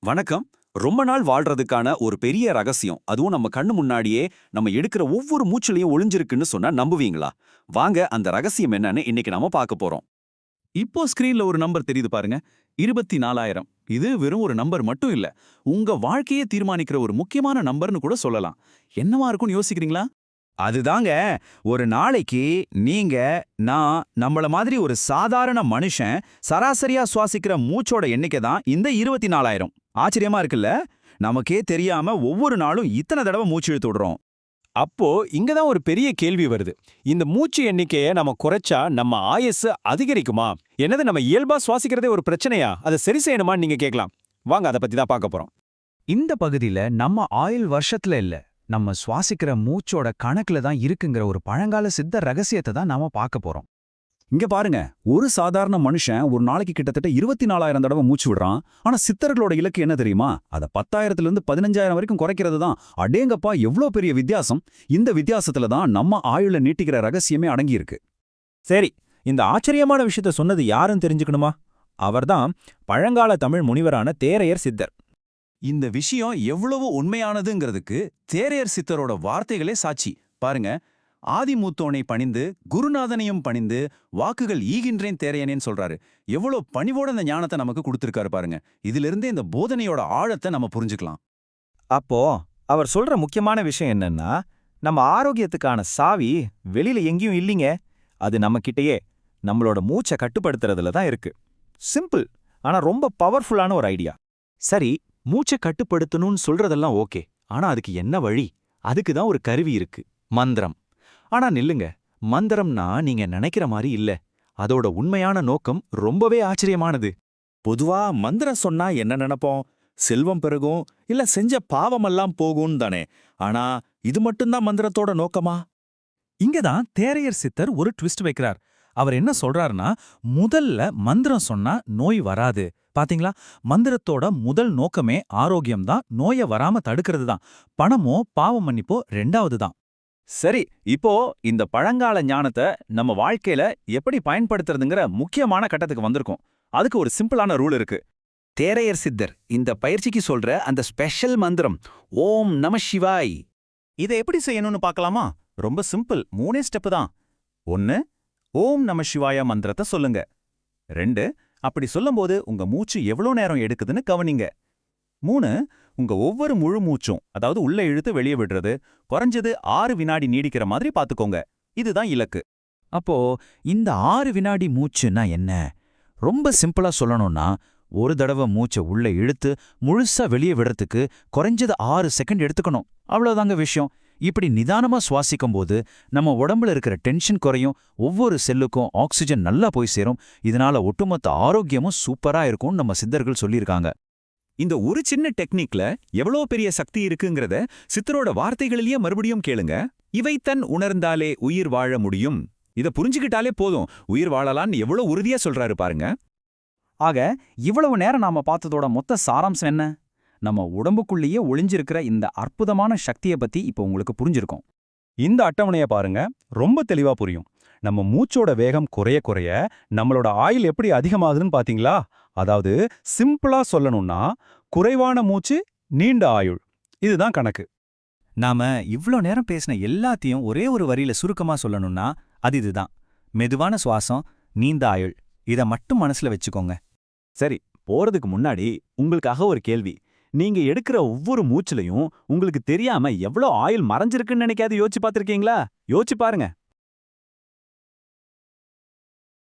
வணக்கம். ரொம்ப நாள் வாழ்றதுக்கான ஒரு பெரிய ரகசியம், அதுவும் நம்ம கண்ணு முன்னாடியே நம்ம எடுக்கிற ஒவ்வொரு மூச்சுலயும் ஒளிஞ்சிருக்குன்னு சொன்னா நம்புவீங்களா? வாங்க அந்த ரகசியம் என்னன்னு இன்னைக்கு நாம பார்க்க போறோம். இப்போ ஸ்கிரீன்ல ஒரு நம்பர் தெரியுது பாருங்க. 24,000. இது வெறும் ஒரு நம்பர் மட்டும் இல்ல. உங்க வாழ்க்கையே தீர்மானிக்கிற ஒரு முக்கியமான நம்பர்னு கூட சொல்லலாம். என்னவா இருக்கும்னு யோசிக்கிறீங்களா? அதுதாங்க. ஒரு நாளைக்கு நீங்க, நான், நம்மள மாதிரி ஒரு சாதாரண மனுஷன் சராசரியா சுவாசிக்கிற மூச்சோட எண்ணிக்கை தான் இந்த 24,000. ஆச்சரியமா இருக்குல்ல? நமக்கே தெரியாம ஒவ்வொரு நாளும் இத்தனை தடவை மூச்சு இழுத்து விடுறோம். அப்போ இங்க தான் ஒரு பெரிய கேள்வி வருது. இந்த மூச்சு எண்ணிக்கையை நம்ம குறைச்சா நம்ம ஆயுசு அதிகரிக்குமா? என்னது, நம்ம இயல்பா சுவாசிக்கிறதே ஒரு பிரச்சனையா? அதை சரி செய்யணுமான்னு நீங்க கேட்கலாம். வாங்க அதை பத்தி தான் பார்க்க போறோம். இந்த பகுதியில நம்ம ஆயுள் வருஷத்துல இல்ல, நம்ம சுவாசிக்கிற மூச்சோட கணக்குல தான் இருக்குங்கிற ஒரு பழங்கால சித்த ரகசியத்தை தான் நாம பார்க்க போறோம். இங்க பாருங்க, ஒரு சாதாரண மனுஷன் ஒரு நாளைக்கு கிட்டத்தட்ட 24,000 தடவை மூச்சு விடுறான். ஆனா சித்தர்களோட இலக்கு என்ன தெரியுமா? அதை 10,000லிருந்து 15,000 வரைக்கும் குறைக்கிறது தான். அடேங்கப்பா, எவ்வளோ பெரிய வித்தியாசம்! இந்த வித்தியாசத்துல தான் நம்ம ஆயுளை நீட்டிக்கிற ரகசியமே அடங்கியிருக்கு. சரி, இந்த ஆச்சரியமான விஷயத்த சொன்னது யாருன்னு தெரிஞ்சுக்கணுமா? அவர்தான் பழங்கால தமிழ் முனிவரான தேரையர் சித்தர். இந்த விஷயம் எவ்வளவு உண்மையானதுங்கிறதுக்கு தேரையர் சித்தரோட வார்த்தைகளே சாட்சி. பாருங்க, ஆதிமூத்தோனை பணிந்து குருநாதனையும் பணிந்து வாக்குகள் ஈகின்றேன் தேரையனேன்னு சொல்றாரு. எவ்வளோ பணிவோட இந்த ஞானத்தை நமக்கு கொடுத்திருக்காரு பாருங்க. இதிலிருந்தே இந்த போதனையோட ஆழத்தை நம்ம புரிஞ்சுக்கலாம். அப்போ அவர் சொல்ற முக்கியமான விஷயம் என்னன்னா, நம்ம ஆரோக்கியத்துக்கான சாவி வெளியில எங்கேயும் இல்லைங்க. அது நம்மகிட்டயே, நம்மளோட மூச்சை கட்டுப்படுத்துறதுல தான் இருக்கு. சிம்பிள், ஆனா ரொம்ப பவர்ஃபுல்லான ஒரு ஐடியா. சரி, மூச்சை கட்டுப்படுத்தணும்னு சொல்றதெல்லாம் ஓகே. ஆனா அதுக்கு என்ன வழி? அதுக்கு தான் ஒரு கருவி இருக்கு, மந்திரம். ஆனா நில்லுங்க, மந்திரம்னா நீங்க நினைக்கிற மாதிரி இல்ல. அதோட உண்மையான நோக்கம் ரொம்பவே ஆச்சரியமானது. பொதுவா மந்திரம் சொன்னா என்ன நினைப்போம்? செல்வம் பெருகும், இல்ல செஞ்ச பாவமெல்லாம் போகும்னு தானே. ஆனா இது மட்டும்தான் மந்திரத்தோட நோக்கமா? இங்கதான் தேரையர் சித்தர் ஒரு ட்விஸ்ட் வைக்கிறார். அவர் என்ன சொல்றாருன்னா, முதல்ல மந்திரம் சொன்னா நோய் வராது. பாத்தீங்களா? மந்திரத்தோட முதல் நோக்கமே ஆரோக்கியம் தான், நோயை வராம தடுக்கிறது தான். பணமோ பாவம் மன்னிப்போ ரெண்டாவது தான். சரி, இப்போ இந்த பழங்கால ஞானத்தை நம்ம வாழ்க்கையில எப்படி பயன்படுத்துறதுங்கிற முக்கியமான கட்டத்துக்கு வந்திருக்கோம். அதுக்கு ஒரு சிம்பிளான ரூல் இருக்கு. தேரையர் சித்தர் இந்த பயிற்சிக்கு சொல்ற அந்த ஸ்பெஷல் மந்திரம் ஓம் நம சிவாய். இதை எப்படி செய்யணும்னு பார்க்கலாமா? ரொம்ப சிம்பிள், 3 ஸ்டெப் தான். 1, ஓம் நம சிவாய மந்திரத்தை சொல்லுங்க. 2, அப்படி சொல்லும்போது உங்க மூச்சு எவ்வளோ நேரம் எடுக்குதுன்னு கவனிங்க. 3, உங்க ஒவ்வொரு முழு மூச்சும், அதாவது உள்ள இழுத்து வெளியே விடுறது, குறைஞ்சது 6 வினாடி நீடிக்கிற மாதிரி பாத்துக்கோங்க. இதுதான் இலக்கு. அப்போ இந்த 6 வினாடி மூச்சுன்னா என்ன? ரொம்ப சிம்பிளா சொல்லணும்னா, ஒரு தடவை மூச்சை உள்ள இழுத்து முழுசா வெளியே விடுறதுக்கு குறைஞ்சது 6 செகண்ட் எடுத்துக்கணும். அவ்வளவுதாங்க விஷயம். இப்படி நிதானமா சுவாசிக்கும் போது நம்ம உடம்புல இருக்கிற டென்ஷன் குறையும், ஒவ்வொரு செல்லுக்கும் ஆக்சிஜன் நல்லா போய் சேரும். இதனால ஒட்டுமொத்த ஆரோக்கியமும் சூப்பரா இருக்கும்னு நம்ம சித்தர்கள் சொல்லியிருக்காங்க. இந்த ஒரு சின்ன டெக்னிக்ல எவ்வளோ பெரிய சக்தி இருக்குங்கிறத சித்தரோட வார்த்தைகளிலேயே மறுபடியும் கேளுங்க. இவை தன் உணர்ந்தாலே உயிர் வாழ முடியும். இத புரிஞ்சுக்கிட்டாலே போதும், உயிர் வாழலான்னு எவ்வளோ உறுதியா சொல்றாரு பாருங்க. ஆக இவ்வளவு நேரம் நாம பார்த்ததோட மொத்த சாராம்சம் என்ன? நம்ம உடம்புக்குள்ளேயே ஒளிஞ்சிருக்கிற இந்த அற்புதமான சக்தியை பத்தி இப்போ உங்களுக்கு புரிஞ்சிருக்கும். இந்த அட்டவணையை பாருங்க, ரொம்ப தெளிவா புரியும். நம்ம மூச்சோட வேகம் குறைய குறைய நம்மளோட ஆயுள் எப்படி அதிகமாகுதுன்னு பாத்தீங்களா? அதாவது சிம்பிளா சொல்லணும்னா, குறைவான மூச்சு நீண்ட ஆயுள். இதுதான் கணக்கு. நாம இவ்ளோ நேரம் பேசின எல்லாத்தையும் ஒரே ஒரு வரியில சுருக்கமா சொல்லணும்னா அது இதுதான்: மெதுவான சுவாசம், நீண்ட ஆயுள். இத மட்டும் மனசுல வச்சுக்கோங்க. சரி, போறதுக்கு முன்னாடி உங்களுக்காக ஒரு கேள்வி. நீங்க எடுக்கிற ஒவ்வொரு மூச்சுலையும் உங்களுக்கு தெரியாம எவ்வளோ ஆயுள் மறைஞ்சிருக்குன்னு நினைக்காது யோசிச்சு பார்த்திருக்கீங்களா? யோசிச்சு பாருங்க.